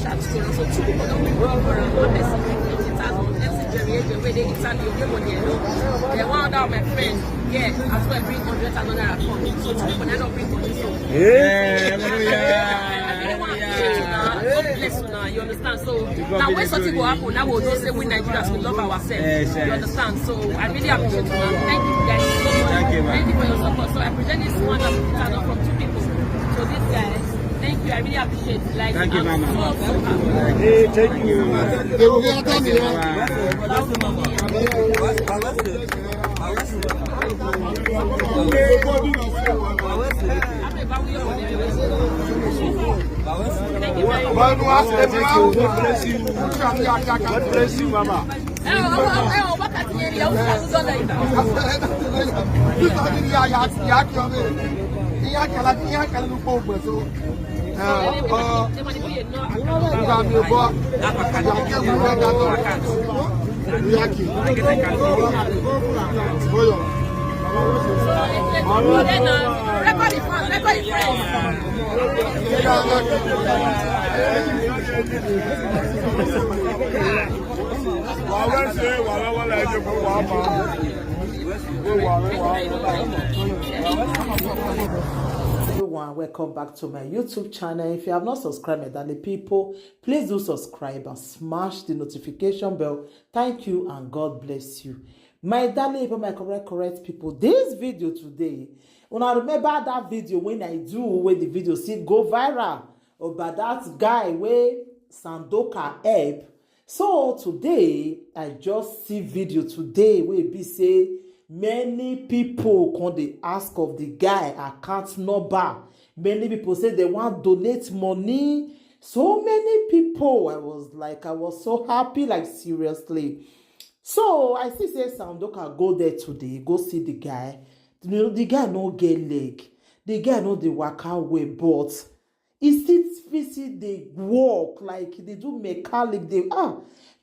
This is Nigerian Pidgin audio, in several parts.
chat so two people don't bring one person bring 50,000. MC Jerry where they Italy they money they wound out my friend yeah as well bring 100,000 naira from so two people don't bring money so God bless you now, you understand? So now when something will happen, now we'll just say we Nigerians we love ourselves. You understand? So I really appreciate you. Thank you guys so much. Thank you for your support. So I present this one from two people. So these guys, thank you. I really appreciate it. Like thank you, Mama. So happy. Hey, thank you. God bless you. God bless you, Mama. Everyone, welcome back to my YouTube channel. If you have not subscribed, my darling people, please do subscribe and smash the notification bell. Thank you and God bless you. My darling people, my correct people, this video today, when I remember that video when I do when the video see go viral about that guy where Sandoka help. So today I just see video today where be say many people come they ask of the guy account number. Many people say they want donate money. So many people. I was so happy, like seriously. So I see say Sandoka go there today, go see the guy. You know, the guy no get leg. The guy no dey waka away, but he still visit the work, like they do mechanic. They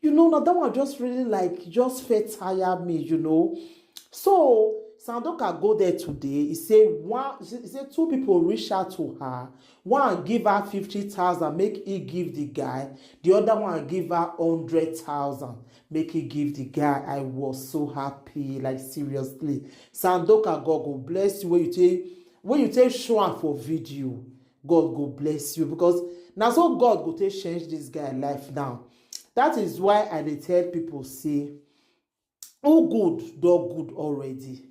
you know, now that one just really like just fit tire me, you know. So Sandoka go there today. He say two people reach out to her. One give her 50,000, make he give the guy. The other one give her 100,000, make he give the guy. I was so happy, like seriously. Sandoka, God go bless you when you take show am for video. God go bless you because now so God go take change this guy life now. That is why I dey tell people say, who good do good already.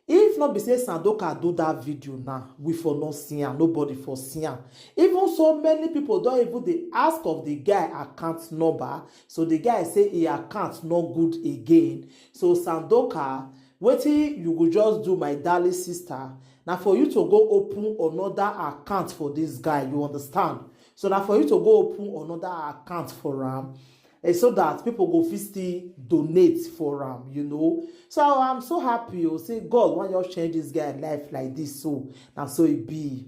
If not be say Sandoka do that video now, we for not see am, nobody for see am. Even so many people don't even dey ask of the guy account number. So the guy say he account not good again. So Sandoka, wetin you go just do, my darling sister. Now for you to go open another account for this guy, you understand? So now for you to go open another account for him. So that people go still donate for him, you know. So I'm so happy. You say God, why you change this guy life like this? So now so it be,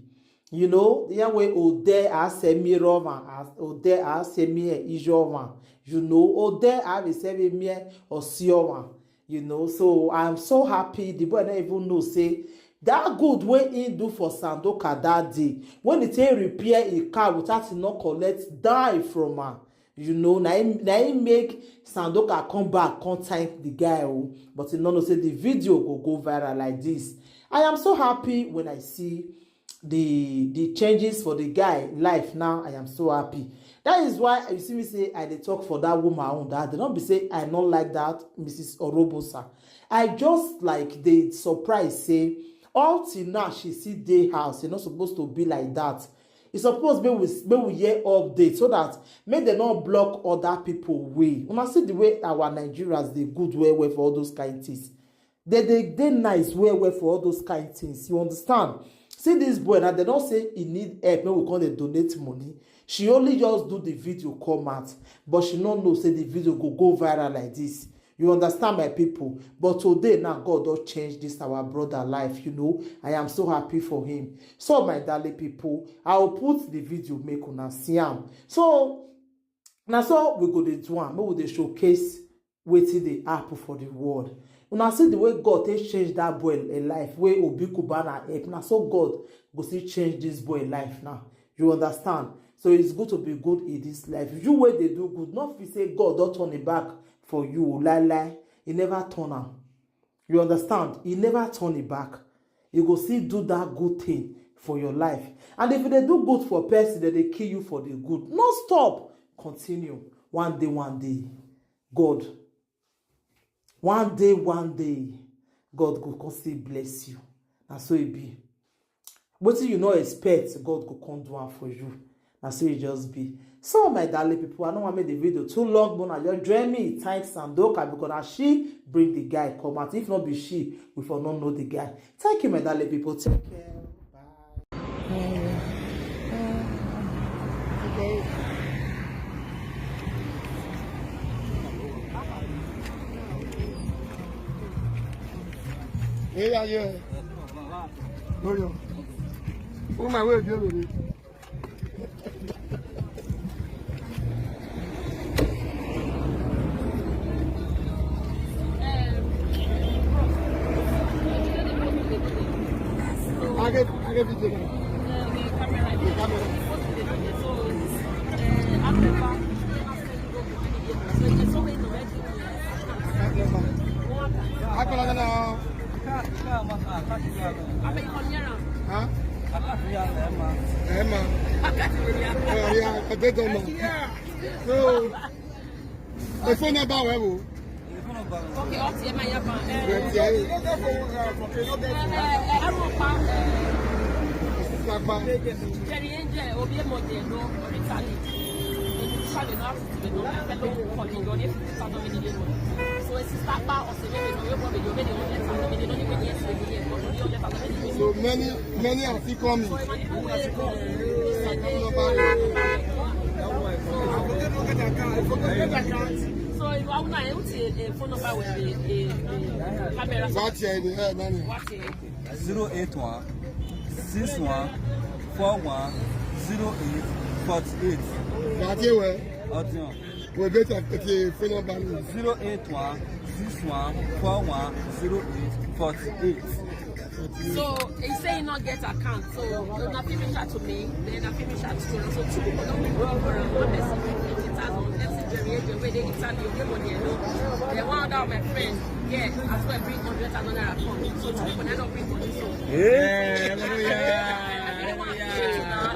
you know. The way Ode asemi Roman, Ode asemi Ijoman, you know. Ode asemi me or Sioman, you know. So I'm so happy. The boy don't even know say that good way he do for Sandoka that day when he take repair a car without he not collect die from her. You know, now he make Sandoka come back, come thank the guy. But you know, say the video go viral like this. I am so happy when I see the changes for the guy life now. I am so happy. That is why you see me say I dey talk for that woman on that. They don't be say I not like that, Mrs. Orobosa. I just like the surprise say all till now she see day house. You're not supposed to be like that. It's supposed to be we hear update so that make them not block other people way. When I see the way our Nigerians they good way for all those kind of things. They nice way for all those kind of things. You understand? See this boy now they don't say he need help. Maybe we call they donate money. She only just do the video come out, but she don't know say the video go viral like this. You understand, my people? But today now God don't change this our brother life, you know. I am so happy for him. So my darling people, I will put the video make una see am. So now so we go dey do am. Maybe they showcase wetin dey happen for the world. Una see the way God take change that boy life, wey Obi Kubana help. Now so God go see change this boy life now. You understand? So it's good to be good in this life. You where they do good, not if you say God don't turn it back for you. Lie. He never turn am. You understand? He never turn it back. You go still do that good thing for your life. And if they do good for person, then they kill you for the good. No stop. Continue. One day. God. One day. God go still bless you. And so it be. What you not expect, God go come do one for you. And so it just be. So my darling people, I don't want to make the video too long, but I just join me. Thanks Sandoka because as she bring the guy come out. If not be she, we for not know the guy. Thank you, my darling people. Take care. Bye. Okay. Yeah. Oh my way, deal with it. I get video. Okay, ọtí ẹ máa yá pa. Jerry Angel, obi emoje no retali. Ṣàlẹ̀ náà ti ti bẹ̀rẹ̀ náà fẹ́ lóhùn kọ̀ọ̀lì ìjọ ní $50,000 million. So esi sábà ọ̀sẹ̀ mẹ́rin náà yóò bọ̀ bẹ̀rẹ̀ yóò bẹ̀rẹ̀ $100,000 million ní wẹ́n yẹn ṣe ní ẹ̀kọ́ ní $100,000 million. So many are still coming. So if I want to phone number with the camera. What's your name? 081 61 41 08 48. What's your way? We get a phone number. 081 61 41 08 48. So he say he not get account. So you're not finish that to me. Then I finish that to you. So two people don't be wrong for one person. 50,000. Let's see Jerry Angel where they interview give money. Then one of my friends, yeah, as well bring $100,000 account. So two people don't bring money. So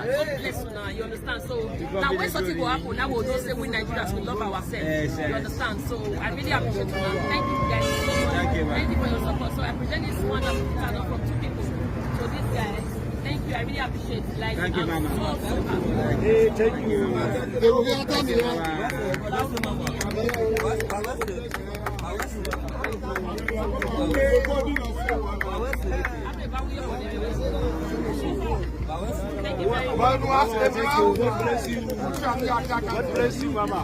God bless you now, you understand? So now when something will happen, now we'll just say we Nigerians we love ourselves. You understand? So I really appreciate you. Thank you guys so much. Thank you for your support. So I present this one from two people. So this guy, thank you. I really appreciate it. Like thank you, Mama. So happy. Hey, thank you. They will get on God bless you. God bless you, Mama.